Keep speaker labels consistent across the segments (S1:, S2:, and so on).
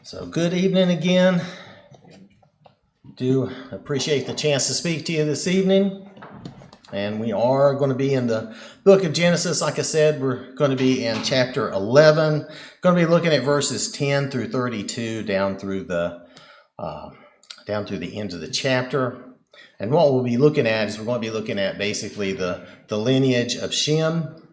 S1: So good evening again. Do appreciate the chance to speak to you this evening. And we are going to be in the book of Genesis. Like I said, we're going to be in chapter 11. Going to be looking at verses 10 through 32 down through the end of the chapter. And what we'll be looking at is we're going to be looking at basically the lineage of Shem,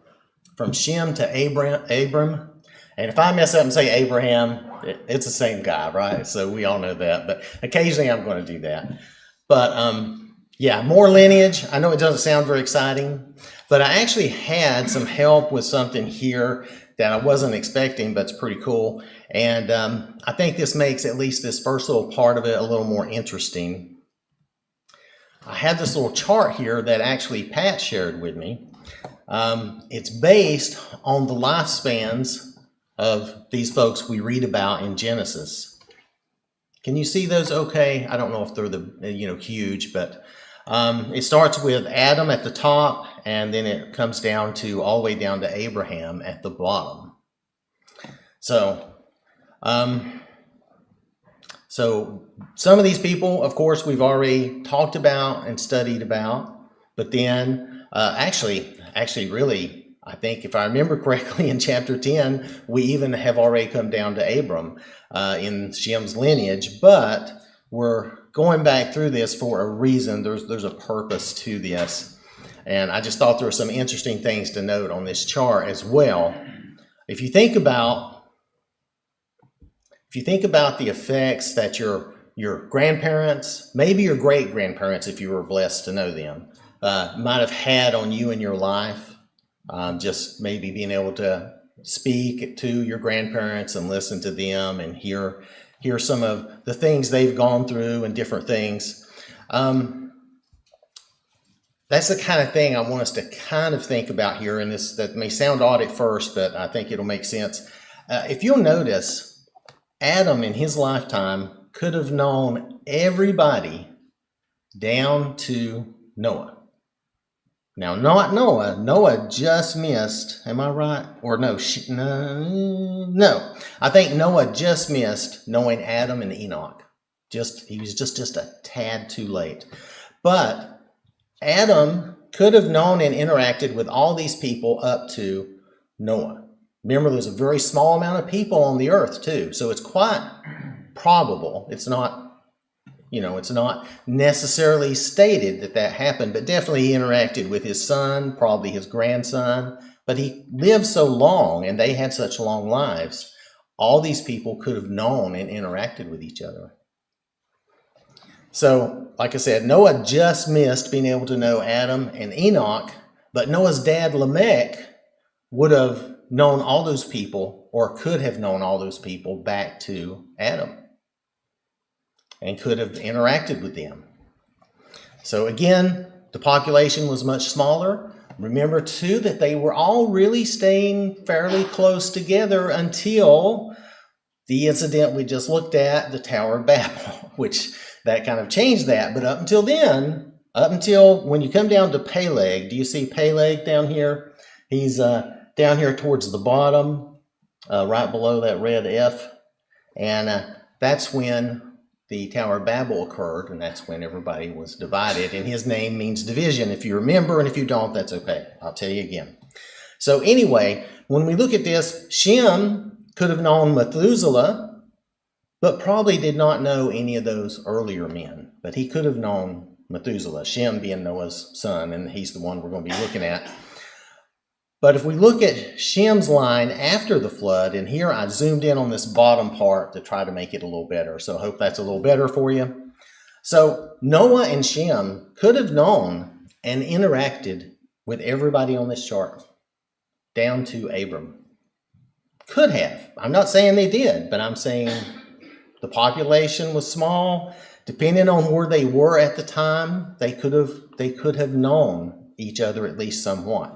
S1: from Shem to Abram. And if I mess up and say Abraham, it's the same guy, right? So we all know that. But occasionally I'm going to do that. But yeah, more lineage. I know it doesn't sound very exciting, but I actually had some help with something here that I wasn't expecting, but it's pretty cool. And I think this makes at least this first little part of it a little more interesting. I have this little chart here that actually Pat shared with me. It's based on the lifespans of these folks we read about in Genesis. Can you see those okay? I don't know if they're huge, but it starts with Adam at the top, and then it comes down to all the way down to Abraham at the bottom. So some of these people, of course, we've already talked about and studied about, but then actually really, I think if I remember correctly, in chapter 10, we even have already come down to Abram in Shem's lineage, but we're going back through this for a reason. There's a purpose to this. And I just thought there were some interesting things to note on this chart as well. If you think about the effects that your grandparents, maybe your great-grandparents, if you were blessed to know them, might have had on you in your life, just maybe being able to speak to your grandparents and listen to them and hear some of the things they've gone through and different things. That's the kind of thing I want us to kind of think about here. And that may sound odd at first, but I think it'll make sense. If you'll notice, Adam in his lifetime could have known everybody down to Noah. Now, not Noah. Noah just missed, am I right? Or no, no. I think Noah just missed knowing Adam and Enoch. He was just a tad too late. But Adam could have known and interacted with all these people up to Noah. Remember, there's a very small amount of people on the earth too. So it's quite probable. It's not necessarily stated that happened, but definitely he interacted with his son, probably his grandson. But he lived so long and they had such long lives, all these people could have known and interacted with each other. So, like I said, Noah just missed being able to know Adam and Enoch, but Noah's dad, Lamech, would have known all those people, or could have known all those people back to Adam, and could have interacted with them. So again, the population was much smaller. Remember too that they were all really staying fairly close together until the incident we just looked at, the Tower of Babel, which that kind of changed that. But up until then, when you come down to Peleg, do you see Peleg down here? He's down here towards the bottom, right below that red F. And that's when the Tower of Babel occurred, and that's when everybody was divided. And his name means division, if you remember, and if you don't, that's okay. I'll tell you again. So anyway, when we look at this, Shem could have known Methuselah, but probably did not know any of those earlier men. But he could have known Methuselah, Shem being Noah's son, and he's the one we're going to be looking at. But if we look at Shem's line after the flood, and here I zoomed in on this bottom part to try to make it a little better. So I hope that's a little better for you. So Noah and Shem could have known and interacted with everybody on this chart, down to Abram. Could have. I'm not saying they did, but I'm saying the population was small. Depending on where they were at the time, they could have known each other at least somewhat.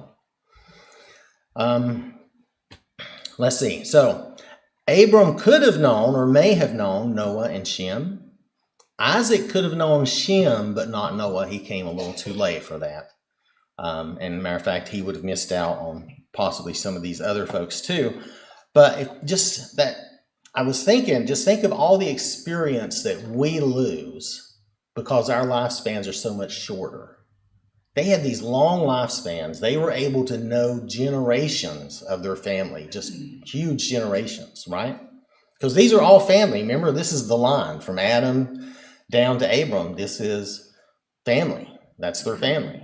S1: Let's see. So Abram could have known, or may have known, Noah and Shem. Isaac could have known Shem, but not Noah. He came a little too late for that. And matter of fact, he would have missed out on possibly some of these other folks too. But just that I was thinking, just think of all the experience that we lose because our lifespans are so much shorter. They had these long lifespans. They were able to know generations of their family, just huge generations, right? Because these are all family. Remember, this is the line from Adam down to Abram. This is family. That's their family.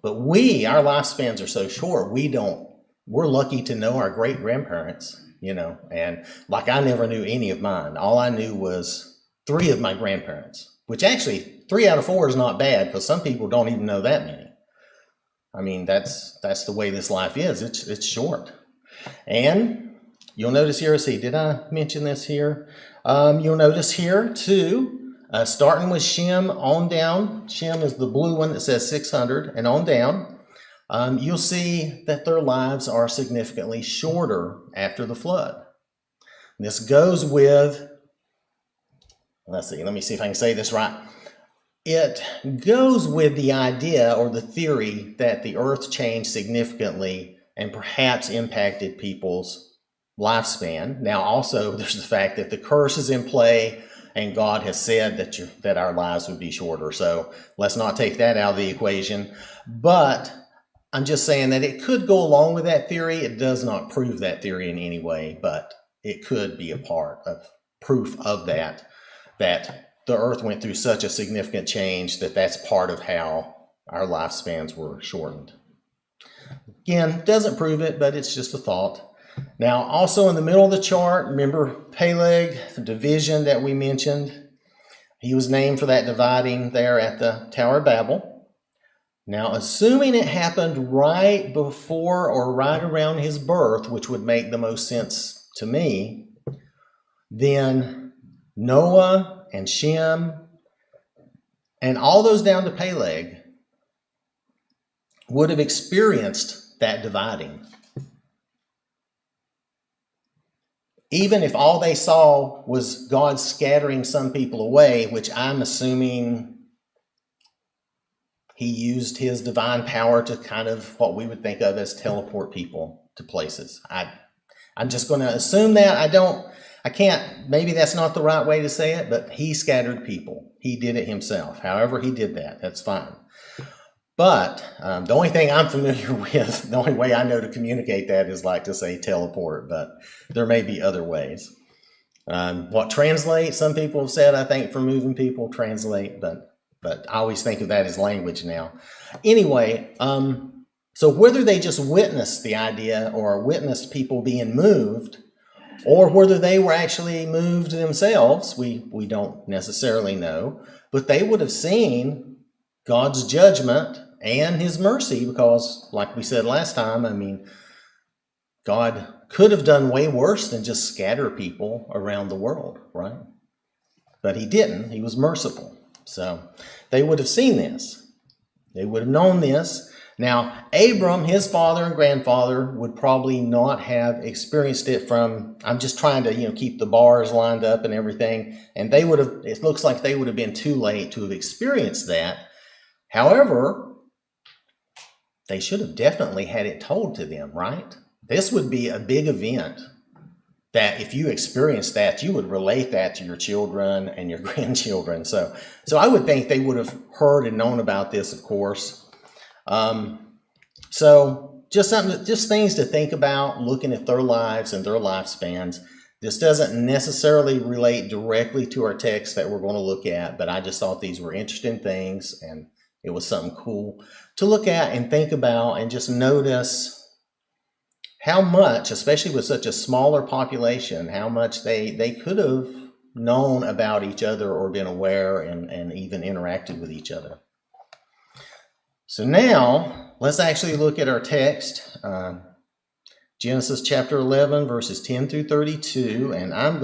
S1: But our lifespans are so short, we're lucky to know our great-grandparents, and like I never knew any of mine. All I knew was 3 of my grandparents, which actually 3 out of 4 is not bad because some people don't even know that many. I mean, that's the way this life is. It's short. And you'll notice here, did I mention this here? You'll notice here too, starting with Shem on down. Shem is the blue one that says 600 and on down. You'll see that their lives are significantly shorter after the flood. This goes with, let me see if I can say this right. It goes with the idea or the theory that the earth changed significantly and perhaps impacted people's lifespan. Now, also, there's the fact that the curse is in play and God has said that our lives would be shorter. So let's not take that out of the equation. But I'm just saying that it could go along with that theory. It does not prove that theory in any way, but it could be a part of proof of that the earth went through such a significant change that's part of how our lifespans were shortened. Again, doesn't prove it, but it's just a thought. Now, also in the middle of the chart, remember Peleg, the division that we mentioned? He was named for that dividing there at the Tower of Babel. Now, assuming it happened right before or right around his birth, which would make the most sense to me, then Noah and Shem and all those down to Peleg would have experienced that dividing. Even if all they saw was God scattering some people away, which I'm assuming he used his divine power to kind of what we would think of as teleport people to places. I'm just going to assume that. I can't, maybe that's not the right way to say it, but he scattered people. He did it himself. However he did that, that's fine. But the only thing I'm familiar with, the only way I know to communicate that is like to say teleport, but there may be other ways. What translate, some people have said, I think, for moving people, translate, but I always think of that as language now. Anyway, so whether they just witnessed the idea or witnessed people being moved, or whether they were actually moved themselves, we don't necessarily know, but they would have seen God's judgment and his mercy because, like we said last time, I mean, God could have done way worse than just scatter people around the world, right? But he didn't. He was merciful. So they would have seen this. They would have known this. Now, Abram, his father and grandfather, would probably not have experienced it from, I'm just trying to, keep the bars lined up and everything. And they would have, it looks like they would have been too late to have experienced that. However, they should have definitely had it told to them, right? This would be a big event that if you experienced that, you would relate that to your children and your grandchildren. So I would think they would have heard and known about this, of course. So just things to think about, looking at their lives and their lifespans. This doesn't necessarily relate directly to our text that we're going to look at, but I just thought these were interesting things and it was something cool to look at and think about and just notice how much, especially with such a smaller population, how much they could have known about each other or been aware and even interacted with each other. So now, let's actually look at our text, Genesis chapter 11, verses 10 through 32, and I'm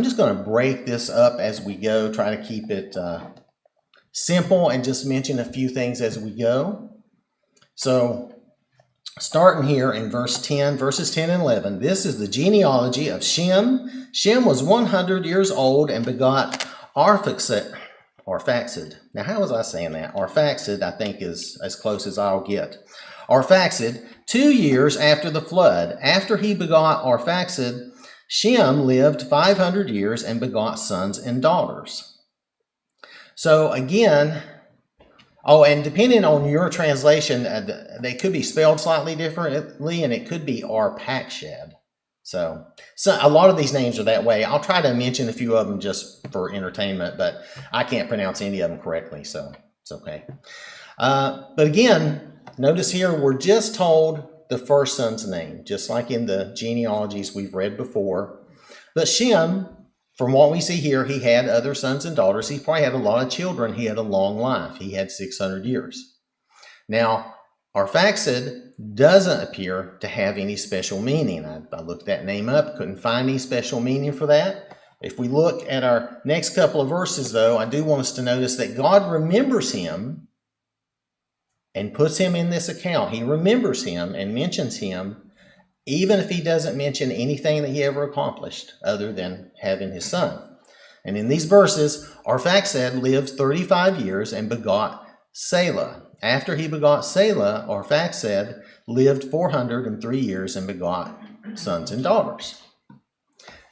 S1: just gonna break this up as we go, try to keep it simple and just mention a few things as we go. So, starting here in verses 10 and 11, this is the genealogy of Shem. Shem was 100 years old and begot Arphaxad. Now, how was I saying that? Arphaxad, I think, is as close as I'll get. Arphaxad, 2 years after the flood. After he begot Arphaxad, Shem lived 500 years and begot sons and daughters. So again, and depending on your translation, they could be spelled slightly differently, and it could be Arpachshad. So a lot of these names are that way. I'll try to mention a few of them just for entertainment, but I can't pronounce any of them correctly, so it's okay. But again, notice here we're just told the first son's name, just like in the genealogies we've read before. But Shem, from what we see here, he had other sons and daughters. He probably had a lot of children. He had a long life. He had 600 years. Now, Arphaxad doesn't appear to have any special meaning. I looked that name up, couldn't find any special meaning for that. If we look at our next couple of verses, though, I do want us to notice that God remembers him and puts him in this account. He remembers him and mentions him, even if he doesn't mention anything that he ever accomplished other than having his son. And in these verses, Arphaxad lived 35 years and begot Selah. After he begot Selah, Arphaxad lived 403 years and begot sons and daughters.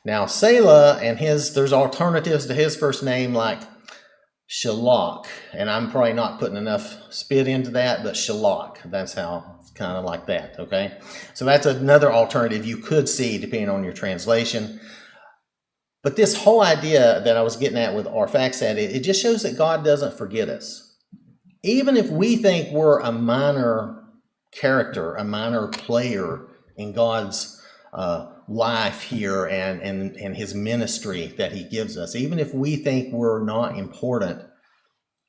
S1: Now, Selah and there's alternatives to his first name like Shalach, and I'm probably not putting enough spit into that, but Shalach, that's how it's kind of like that, okay? So that's another alternative you could see depending on your translation. But this whole idea that I was getting at with Arphaxad, it just shows that God doesn't forget us. Even if we think we're a minor character, a minor player in God's life here and his ministry that he gives us, even if we think we're not important,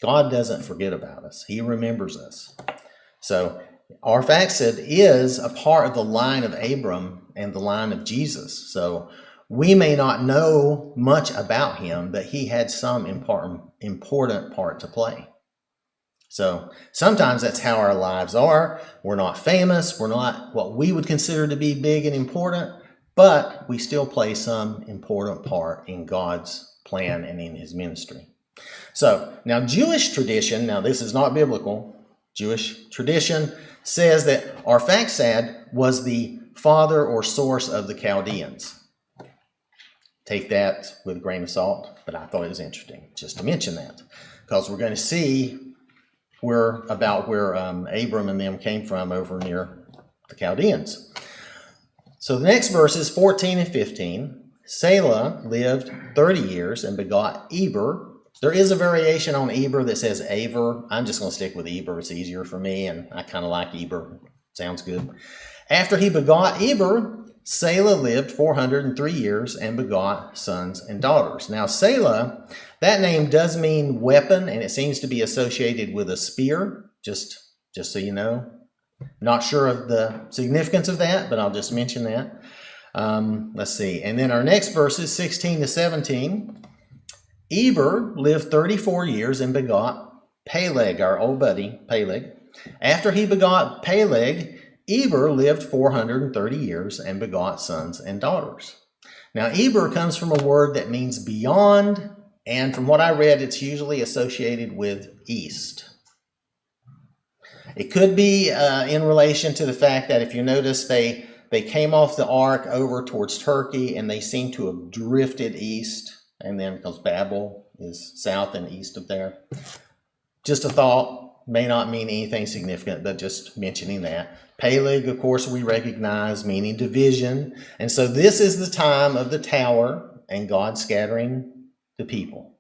S1: God doesn't forget about us. He remembers us. So Arphaxad is a part of the line of Abram and the line of Jesus. So we may not know much about him, but he had some important part to play. So sometimes that's how our lives are. We're not famous. We're not what we would consider to be big and important, but we still play some important part in God's plan and in his ministry. So now Jewish tradition, now this is not biblical, Jewish tradition says that Arphaxad was the father or source of the Chaldeans. Take that with a grain of salt, but I thought it was interesting just to mention that, because we're going to see where Abram and them came from over near the Chaldeans. So the next verses, 14 and 15, Selah lived 30 years and begot Eber. There is a variation on Eber that says Aver. I'm just going to stick with Eber. It's easier for me, and I kind of like Eber. Sounds good. After he begot Eber, Selah lived 403 years and begot sons and daughters. Now, Selah, that name does mean weapon, and it seems to be associated with a spear, just so you know. Not sure of the significance of that, but I'll just mention that. Let's see. And then our next verses, 16 to 17. Eber lived 34 years and begot Peleg, our old buddy, Peleg. After he begot Peleg, Eber lived 430 years and begot sons and daughters. Now, Eber comes from a word that means beyond, and from what I read, it's usually associated with east. It could be in relation to the fact that if you notice, they came off the ark over towards Turkey, and they seem to have drifted east, and then because Babel is south and east of there. Just a thought. May not mean anything significant, but just mentioning that. Peleg, of course, we recognize meaning division. And so this is the time of the tower and God scattering the people.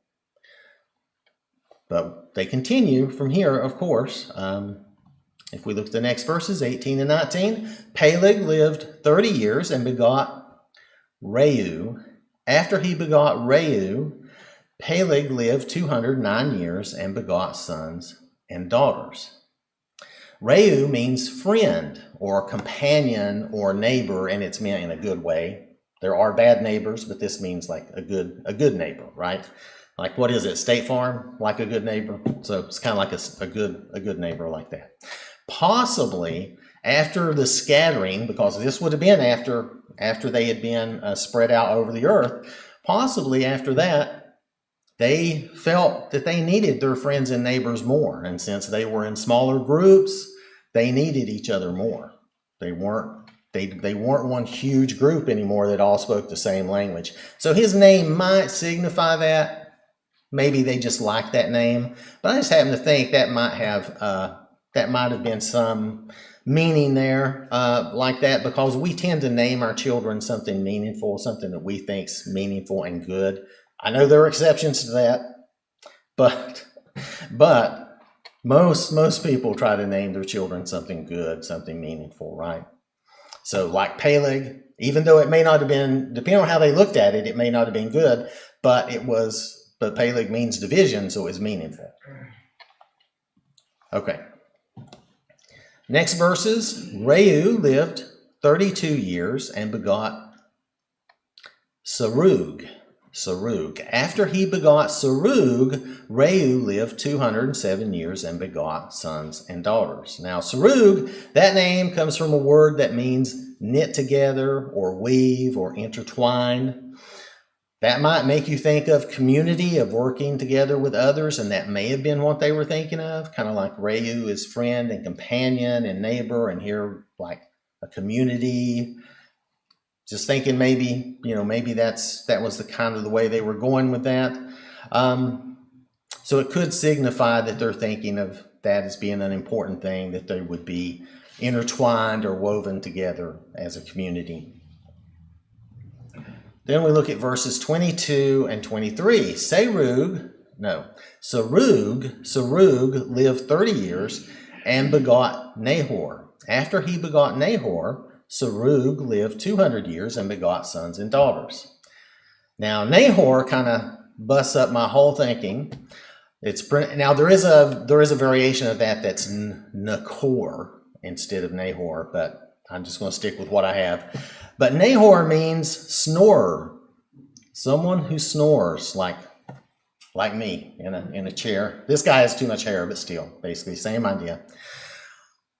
S1: But they continue from here, of course. If we look at the next verses, 18 and 19, Peleg lived 30 years and begot Reu. After he begot Reu, Peleg lived 209 years and begot sons and daughters. Reu means friend or companion or neighbor, and it's meant in a good way. There are bad neighbors, but this means like a good neighbor, right? Like, what is it? State Farm, like a good neighbor. So it's kind of like a good neighbor like that. Possibly after the scattering, because this would have been after they had been spread out over the earth. Possibly after that, they felt that they needed their friends and neighbors more. And since they were in smaller groups, they needed each other more. They weren't They weren't one huge group anymore that all spoke the same language. So his name might signify that. Maybe they just like that name. But I just happen to think that might have been some meaning there like that, because we tend to name our children something meaningful, something that we think's meaningful and good. I know there are exceptions to that, but most people try to name their children something good, something meaningful, right? So like Peleg, even though it may not have been, depending on how they looked at it, it may not have been good, but Peleg means division, so it was meaningful. Okay. Next verses, Reu lived 32 years and begot Serug. After he begot Serug, Reu lived 207 years and begot sons and daughters. Now, Serug, that name comes from a word that means knit together or weave or intertwine. That might make you think of community, of working together with others, and that may have been what they were thinking of, kind of like Reu is friend and companion and neighbor, and here like a community. Just thinking maybe that was the kind of the way they were going with that. So it could signify that they're thinking of that as being an important thing, that they would be intertwined or woven together as a community. Then we look at verses 22 and 23. Serug lived 30 years and begot Nahor. After he begot Nahor, Serug lived 200 years and begot sons and daughters. Now, Nahor kind of busts up my whole thinking. Now there is a variation of that that's Nachor instead of Nahor, but I'm just going to stick with what I have. But Nahor means snorer, someone who snores like me in a chair. This guy has too much hair, but still, basically same idea.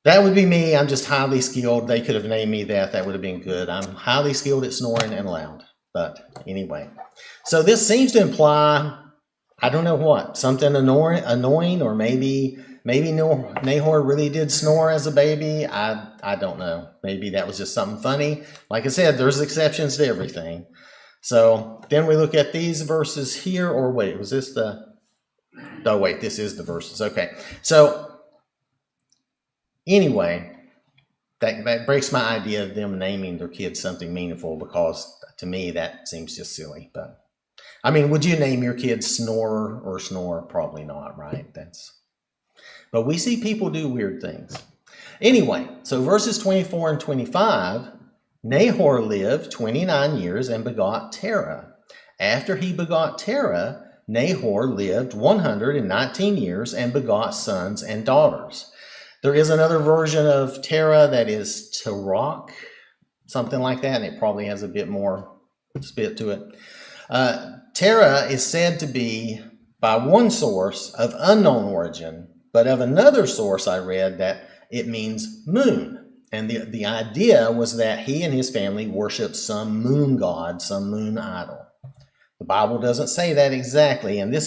S1: That would be me. I'm just highly skilled. They could have named me that. That would have been good. I'm highly skilled at snoring and loud. But anyway, so this seems to imply, I don't know what, something annoying, or maybe Nahor really did snore as a baby. I don't know. Maybe that was just something funny. Like I said, there's exceptions to everything. So then we look at these verses here, or wait, was this oh wait, this is the verses. Okay. So anyway, that breaks my idea of them naming their kids something meaningful, because to me that seems just silly. But I mean, would you name your kids Snorer or Snore? Probably not, right? But we see people do weird things. Anyway, so verses 24 and 25, Nahor lived 29 years and begot Terah. After he begot Terah, Nahor lived 119 years and begot sons and daughters. There is another version of Terah that is Terach, something like that, and it probably has a bit more spit to it. Terah is said to be, by one source, of unknown origin, but of another source I read that it means moon. And the idea was that he and his family worshiped some moon god, some moon idol. The Bible doesn't say that exactly, and I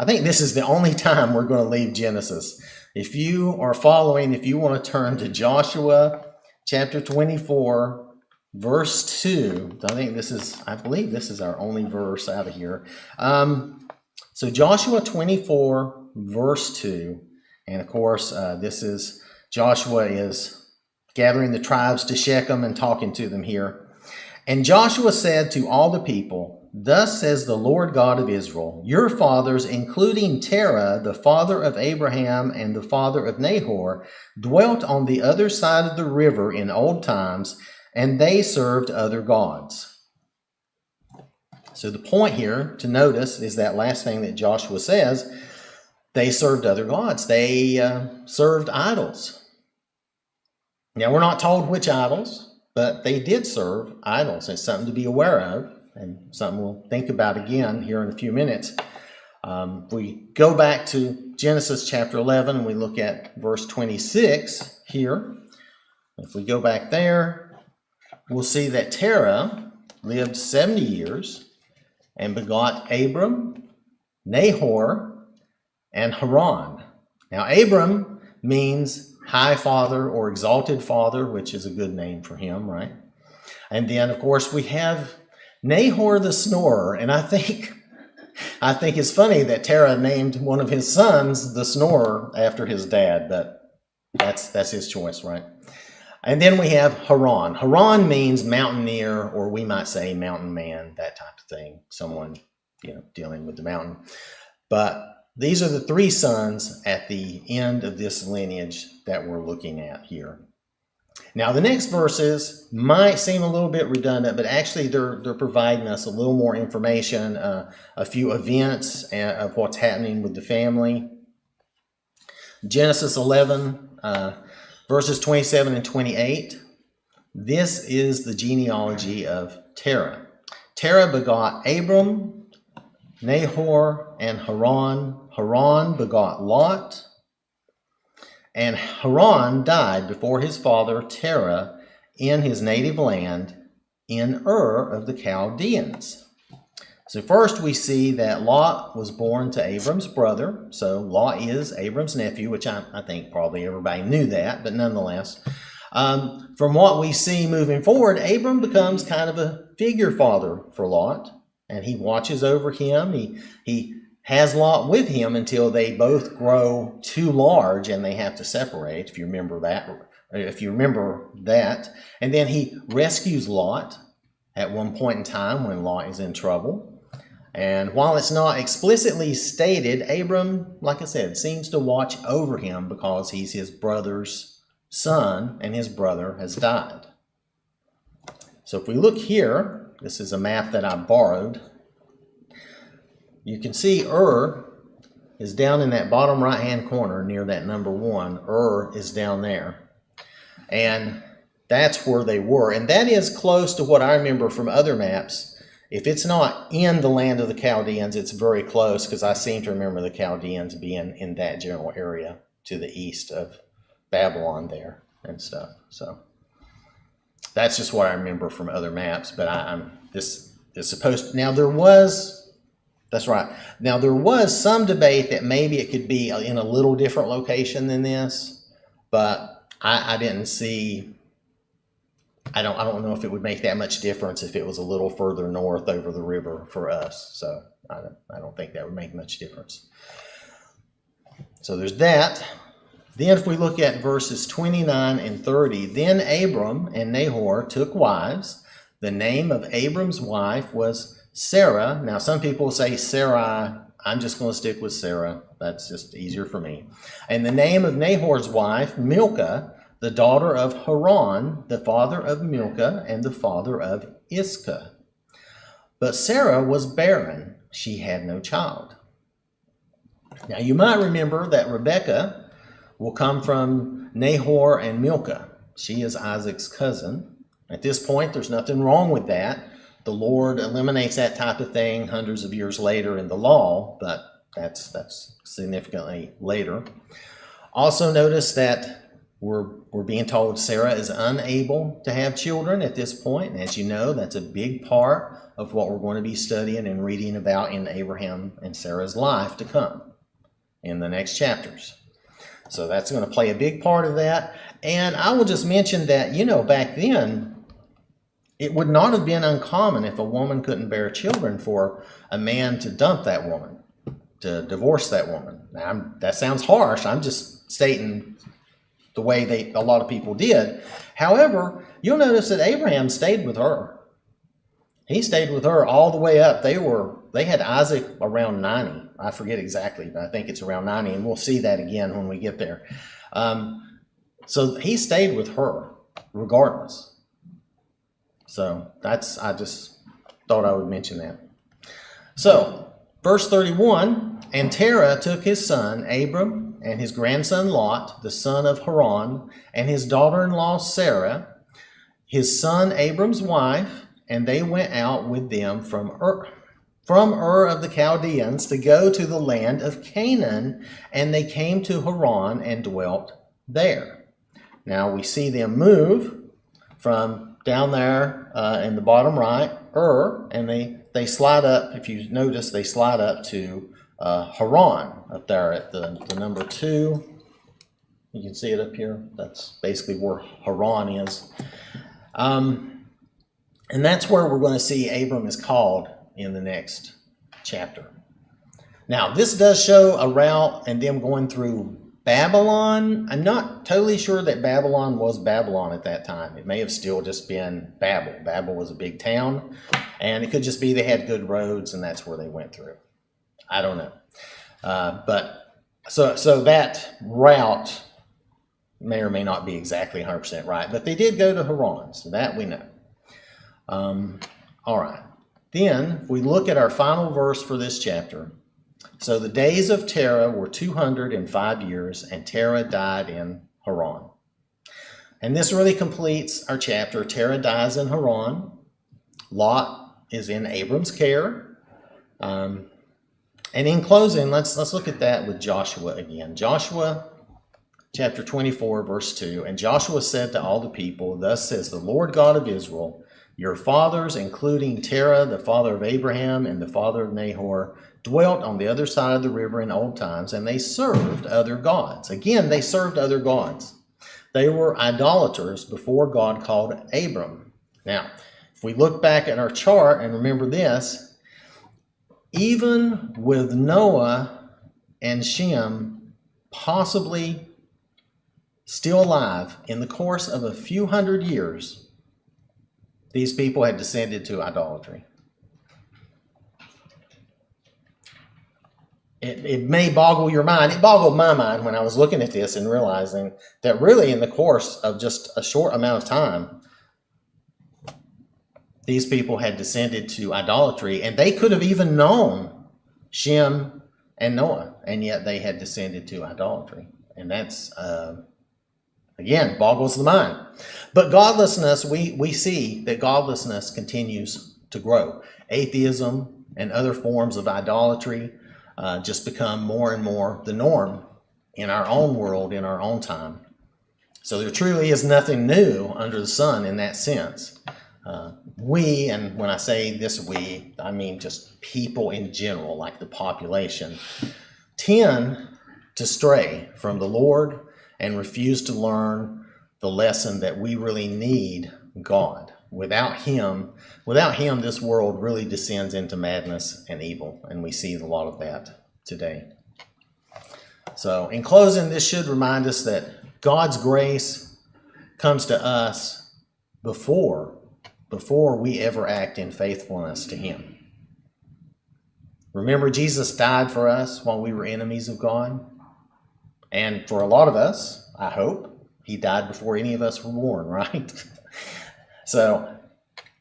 S1: think this is the only time we're going to leave Genesis. If you are following, if you want to turn to Joshua chapter 24, verse 2, I believe this is our only verse out of here. So Joshua 24, verse 2, and of course, Joshua is gathering the tribes to Shechem and talking to them here. And Joshua said to all the people, "Thus says the Lord God of Israel, your fathers, including Terah, the father of Abraham and the father of Nahor, dwelt on the other side of the river in old times, and they served other gods." So the point here to notice is that last thing that Joshua says, they served other gods. They served idols. Now, we're not told which idols, but they did serve idols. It's something to be aware of, and something we'll think about again here in a few minutes. We go back to Genesis chapter 11, and we look at verse 26 here. If we go back there, we'll see that Terah lived 70 years and begot Abram, Nahor, and Haran. Now, Abram means High Father or Exalted Father, which is a good name for him, right? And then, of course, we have Nahor the Snorer. And I think it's funny that Terah named one of his sons the Snorer after his dad, but that's his choice, right? And then we have Haran. Haran means mountaineer, or we might say mountain man, that type of thing. Someone, dealing with the mountain. But these are the three sons at the end of this lineage that we're looking at here. Now, the next verses might seem a little bit redundant, but actually they're providing us a little more information, a few events of what's happening with the family. Genesis 11, verses 27 and 28. This is the genealogy of Terah. Terah begot Abram, Nahor, and Haran. Haran begot Lot. And Haran died before his father Terah in his native land in Ur of the Chaldeans. So first we see that Lot was born to Abram's brother. So Lot is Abram's nephew, which I think probably everybody knew that, but nonetheless. From what we see moving forward, Abram becomes kind of a figure father for Lot, and he watches over him. He has Lot with him until they both grow too large and they have to separate, if you remember that. And then he rescues Lot at one point in time when Lot is in trouble. And while it's not explicitly stated, Abram, like I said, seems to watch over him because he's his brother's son and his brother has died. So if we look here, this is a map that I borrowed. You can see Ur is down in that bottom right-hand corner near that number 1. Ur is down there. And that's where they were. And that is close to what I remember from other maps. If it's not in the land of the Chaldeans, it's very close, because I seem to remember the Chaldeans being in that general area to the east of Babylon there and stuff. So that's just what I remember from other maps. But this is supposed to, now there was... That's right. Now, there was some debate that maybe it could be in a little different location than this, but I didn't see, I don't know if it would make that much difference if it was a little further north over the river for us. So I don't think that would make much difference. So there's that. Then if we look at verses 29 and 30, then Abram and Nahor took wives. The name of Abram's wife was Sarah. Now, some people say Sarai. I'm just going to stick with Sarah. That's just easier for me. And the name of Nahor's wife, Milcah, the daughter of Haran, the father of Milcah and the father of Iscah. But Sarah was barren. She had no child. Now, you might remember that Rebekah will come from Nahor and Milcah. She is Isaac's cousin. At this point, there's nothing wrong with that. The Lord eliminates that type of thing hundreds of years later in the law, but that's significantly later. Also notice that we're being told Sarah is unable to have children at this point. And as you know, that's a big part of what we're going to be studying and reading about in Abraham and Sarah's life to come in the next chapters. So that's going to play a big part of that. And I will just mention that, back then, it would not have been uncommon if a woman couldn't bear children for a man to dump that woman, to divorce that woman. Now, that sounds harsh. I'm just stating the way a lot of people did. However, you'll notice that Abraham stayed with her. He stayed with her all the way up. They had Isaac around 90. I forget exactly, but I think it's around 90, and we'll see that again when we get there. So he stayed with her regardless. So I just thought I would mention that. So, verse 31, and Terah took his son Abram and his grandson Lot, the son of Haran, and his daughter-in-law Sarah, his son Abram's wife, and they went out with them from Ur of the Chaldeans to go to the land of Canaan, and they came to Haran and dwelt there. Now we see them move from down there in the bottom right, and they slide up. If you notice, they slide up to Haran up there at the number 2. You can see it up here. That's basically where Haran is. And that's where we're going to see Abram is called in the next chapter. Now, this does show a route and them going through Babylon. I'm not totally sure that Babylon was Babylon at that time. It may have still just been Babel. Babel was a big town, and it could just be they had good roads, and that's where they went through. I don't know. But so that route may or may not be exactly 100% right, but they did go to Haran, so that we know. All right. Then, if we look at our final verse for this chapter, so the days of Terah were 205 years, and Terah died in Haran. And this really completes our chapter. Terah dies in Haran. Lot is in Abram's care. And in closing, let's look at that with Joshua again. Joshua chapter 24, verse 2. And Joshua said to all the people, "Thus says the Lord God of Israel, your fathers, including Terah, the father of Abraham, and the father of Nahor, dwelt on the other side of the river in old times, and they served other gods." Again, they served other gods. They were idolaters before God called Abram. Now, if we look back at our chart and remember this, even with Noah and Shem possibly still alive, in the course of a few hundred years, these people had descended to idolatry. It may boggle your mind. It boggled my mind when I was looking at this and realizing that really in the course of just a short amount of time, these people had descended to idolatry, and they could have even known Shem and Noah, and yet they had descended to idolatry. And that's, again, boggles the mind. But godlessness, we see that godlessness continues to grow. Atheism and other forms of idolatry just become more and more the norm in our own world, in our own time. So there truly is nothing new under the sun in that sense. We, and when I say this we, I mean just people in general, like the population, tend to stray from the Lord and refuse to learn the lesson that we really need God. Without him, this world really descends into madness and evil, and we see a lot of that today. So in closing, this should remind us that God's grace comes to us before we ever act in faithfulness to him. Remember, Jesus died for us while we were enemies of God. And for a lot of us, I hope, he died before any of us were born, right? So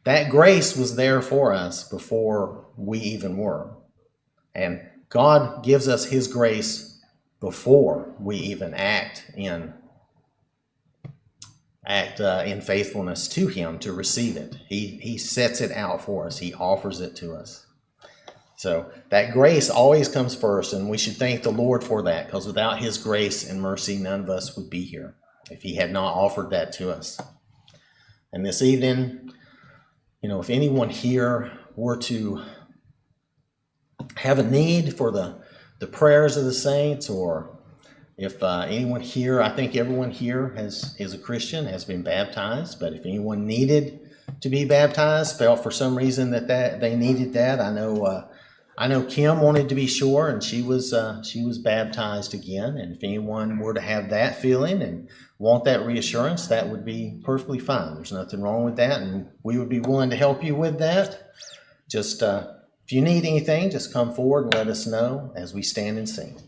S1: that grace was there for us before we even were. And God gives us his grace before we even act in faithfulness to him to receive it. He sets it out for us. He offers it to us. So that grace always comes first, and we should thank the Lord for that, because without his grace and mercy, none of us would be here if he had not offered that to us. And this evening, if anyone here were to have a need for the prayers of the saints, or if anyone here, I think everyone here is a Christian, has been baptized, but if anyone needed to be baptized, felt for some reason that they needed that, I know Kim wanted to be sure, and she was baptized again. And if anyone were to have that feeling and want that reassurance, that would be perfectly fine. There's nothing wrong with that, and we would be willing to help you with that. Just if you need anything, just come forward and let us know as we stand and sing.